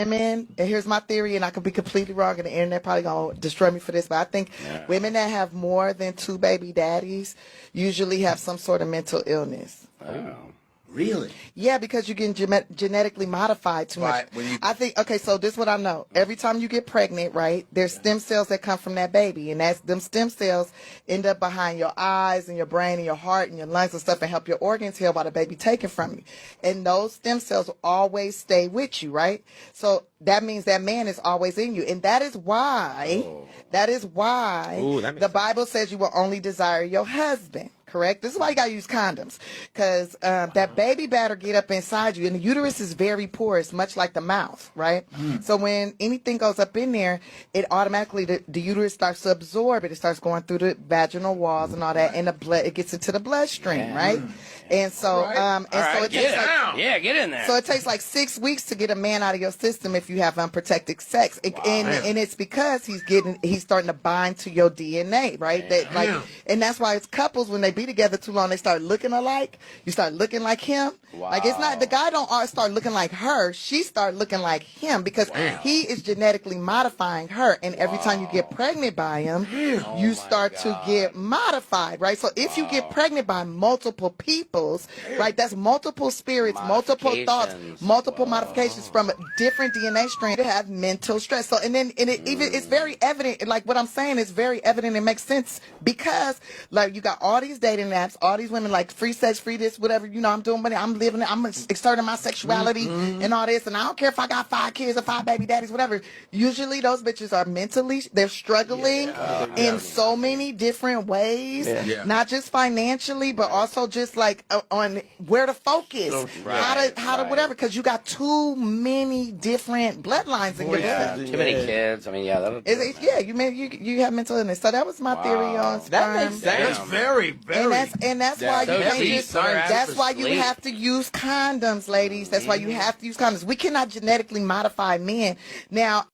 women, and here's my theory, and I could be completely wrong, and the internet probably gonna destroy me for this, but I think women that have more than 2 baby daddies usually have some sort of mental illness. Oh. Really? Yeah, because you're getting genetically modified too much. I think, okay, so this is what I know. Every time you get pregnant, right, there's stem cells that come from that baby, and them stem cells end up behind your eyes and your brain and your heart and your lungs and stuff and help your organs heal while the baby taken from you. And those stem cells will always stay with you, right? So that means that man is always in you. And that is why, the Bible says you will only desire your husband. Correct? This is why you gotta use condoms, because that baby better get up inside you, and the uterus is very porous, much like the mouth, right? So when anything goes up in there, it automatically the uterus starts to absorb it. It starts going through the vaginal walls and all that, and the blood it gets into the bloodstream, right? And so, so it takes get in there. So it takes like 6 weeks to get a man out of your system if you have unprotected sex, and it's because he's starting to bind to your DNA, right? And that's why it's couples when they be together too long, they start looking alike. You start looking like him. Wow. Like it's not the guy don't start looking like her. She start looking like him because he is genetically modifying her. And every time you get pregnant by him, you start to get modified, right? So if you get pregnant by multiple peoples, right, that's multiple spirits, multiple thoughts, multiple modifications from different DNA strains that have mental stress. So it's very evident. Like what I'm saying is very evident. It makes sense because like you got all these dating apps, all these women like free sex, free this, whatever, you know, I'm doing money, I'm living it, I'm exerting my sexuality and all this, and I don't care if I got 5 kids or 5 baby daddies, whatever. Usually those bitches are mentally, they're struggling in so many different ways, not just financially, but also just like on where to focus, how to whatever, because you got too many different bloodlines in your blood. Too many kids. I mean, you have mental illness. So that was my theory on sperm. That makes sense. That's very, very. And that's why you can't just, that's why you sleep. have to use condoms, ladies. That's why you have to use condoms. We cannot genetically modify men. Now,